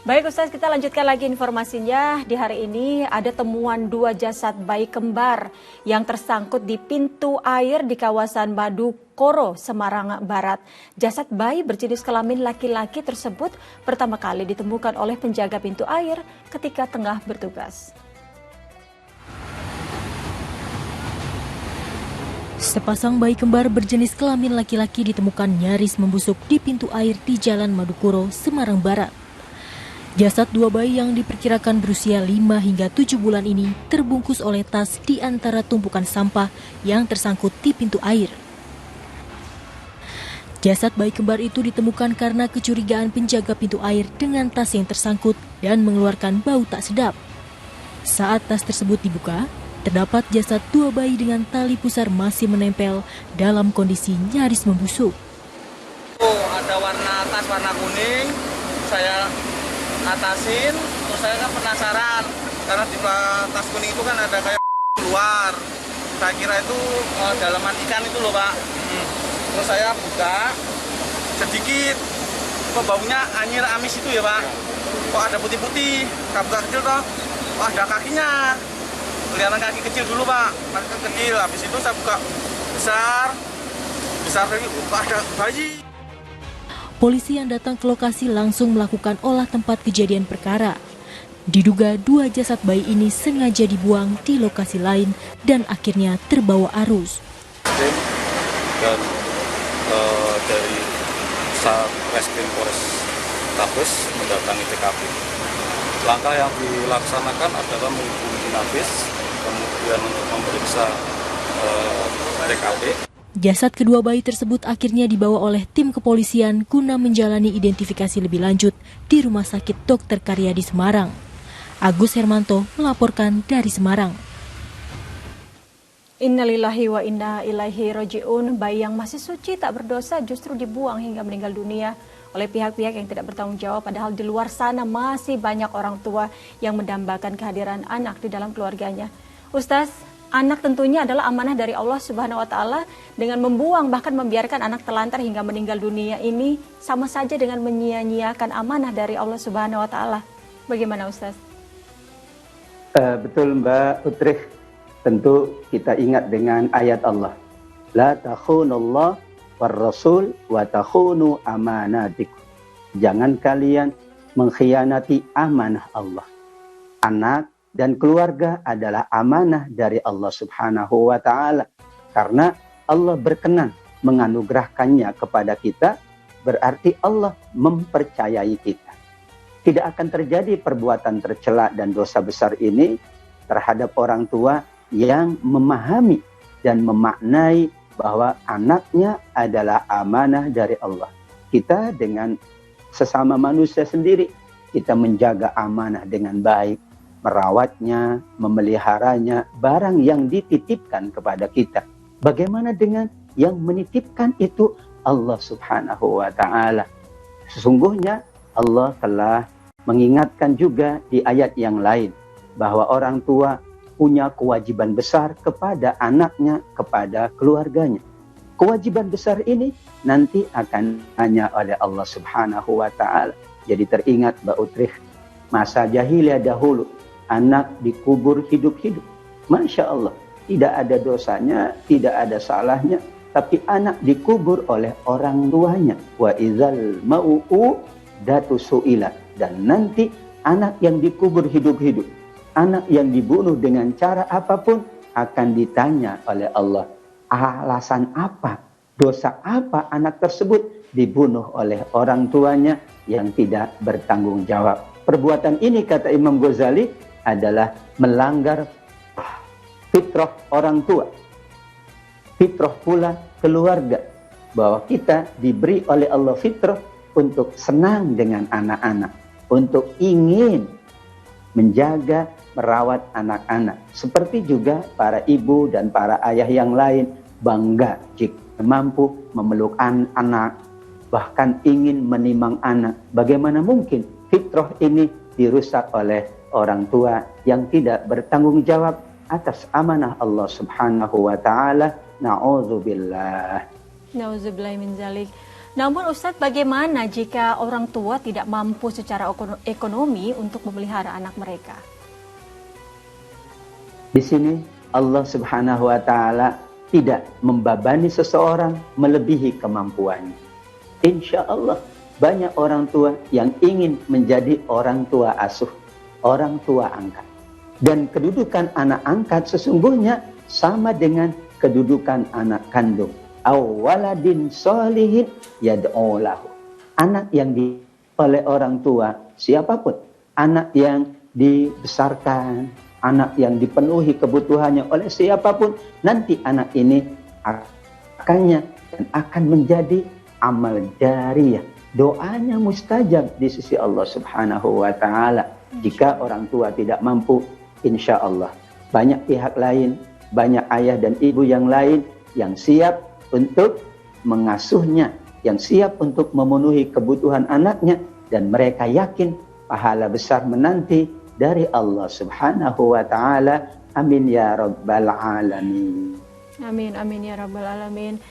Baik Ustaz, kita lanjutkan lagi informasinya. Di hari ini ada temuan 2 jasad bayi kembar yang tersangkut di pintu air di kawasan Madukoro, Semarang Barat. Jasad bayi berjenis kelamin laki-laki tersebut pertama kali ditemukan oleh penjaga pintu air ketika tengah bertugas. Sepasang bayi kembar berjenis kelamin laki-laki ditemukan nyaris membusuk di pintu air di Jalan Madukoro, Semarang Barat. Jasad 2 bayi yang diperkirakan berusia 5 hingga 7 bulan ini terbungkus oleh tas di antara tumpukan sampah yang tersangkut di pintu air. Jasad bayi kembar itu ditemukan karena kecurigaan penjaga pintu air dengan tas yang tersangkut dan mengeluarkan bau tak sedap. Saat tas tersebut dibuka, terdapat jasad 2 bayi dengan tali pusar masih menempel dalam kondisi nyaris membusuk. Ada tas warna kuning, saya atasin, terus saya kan penasaran karena di tas kuning itu kan ada kayak keluar. Saya kira itu dalaman ikan itu loh Pak. Terus saya buka sedikit, kok baunya anyir amis itu ya Pak. Kok ada putih-putih, buka kecil toh, kok ada kakinya. Kelihatan kaki kecil dulu Pak, kaki kecil. Habis itu saya buka besar lagi, kok ada bayi. Polisi yang datang ke lokasi langsung melakukan olah tempat kejadian perkara. Diduga 2 jasad bayi ini sengaja dibuang di lokasi lain dan akhirnya terbawa arus. Dan dari Satreskrim Polres Tabes mendatangi TKP. Langkah yang dilaksanakan adalah menghubungi Inafis, kemudian untuk memeriksa TKP. Jasad kedua bayi tersebut akhirnya dibawa oleh tim kepolisian guna menjalani identifikasi lebih lanjut di Rumah Sakit Dr. Karyadi Semarang. Agus Hermanto melaporkan dari Semarang. Innalillahi wa inna ilaihi raji'un. Bayi yang masih suci tak berdosa justru dibuang hingga meninggal dunia oleh pihak-pihak yang tidak bertanggung jawab, padahal di luar sana masih banyak orang tua yang mendambakan kehadiran anak di dalam keluarganya. Ustaz, anak tentunya adalah amanah dari Allah Subhanahu wa taala. Dengan membuang bahkan membiarkan anak telantar hingga meninggal dunia ini sama saja dengan menyia-nyiakan amanah dari Allah Subhanahu wa taala. Bagaimana Ustaz? Betul Mbak Utrih. Tentu kita ingat dengan ayat Allah. La takhunullah war rasul wa takhunu amanatikum. Jangan kalian mengkhianati amanah Allah. Anak dan keluarga adalah amanah dari Allah Subhanahu wa taala. Karena Allah berkenan menganugerahkannya kepada kita, berarti Allah mempercayai kita. Tidak akan terjadi perbuatan tercela dan dosa besar ini terhadap orang tua yang memahami dan memaknai bahwa anaknya adalah amanah dari Allah. Kita dengan sesama manusia sendiri, kita menjaga amanah dengan baik, merawatnya, memeliharanya, barang yang dititipkan kepada kita. Bagaimana dengan yang menitipkan itu Allah Subhanahu wa taala? Sesungguhnya Allah telah mengingatkan juga di ayat yang lain bahwa orang tua punya kewajiban besar kepada anaknya, kepada keluarganya. Kewajiban besar ini nanti akan hanya oleh Allah Subhanahu wa taala. Jadi teringat Mbak Utrih, masa jahiliyah dahulu anak dikubur hidup-hidup. Masya Allah, tidak ada dosanya, tidak ada salahnya, tapi anak dikubur oleh orang tuanya. Wa idzal mau'u datu su'ilat. Dan nanti anak yang dikubur hidup-hidup, anak yang dibunuh dengan cara apapun akan ditanya oleh Allah. Alasan apa, dosa apa anak tersebut dibunuh oleh orang tuanya yang tidak bertanggung jawab. Perbuatan ini kata Imam Ghazali adalah melanggar fitrah orang tua. Fitrah pula keluarga. Bahwa kita diberi oleh Allah fitrah untuk senang dengan anak-anak. Untuk ingin menjaga, merawat anak-anak. Seperti juga para ibu dan para ayah yang lain bangga jika mampu memeluk anak. Bahkan ingin menimang anak. Bagaimana mungkin fitrah ini dirusak oleh orang tua yang tidak bertanggung jawab atas amanah Allah Subhanahu wa taala. Na'udzubillah. Nauzubillah min zalik. Namun Ustadz, bagaimana jika orang tua tidak mampu secara ekonomi untuk memelihara anak mereka? Di sini Allah Subhanahu wa taala tidak membebani seseorang melebihi kemampuannya. Insya Allah banyak orang tua yang ingin menjadi orang tua asuh, orang tua angkat. Dan kedudukan anak angkat sesungguhnya sama dengan kedudukan anak kandung. Awaladin solihin yad'u lahu. Anak yang oleh orang tua siapapun, anak yang dibesarkan, anak yang dipenuhi kebutuhannya oleh siapapun, nanti anak ini akannya dan akan menjadi amal jariyah. Doanya mustajab di sisi Allah Subhanahu wa taala. Jika orang tua tidak mampu, insya Allah banyak pihak lain, banyak ayah dan ibu yang lain yang siap untuk mengasuhnya, yang siap untuk memenuhi kebutuhan anaknya, dan mereka yakin pahala besar menanti dari Allah Subhanahu wa taala. Amin ya rabbal alamin. Amin, amin ya rabbal alamin.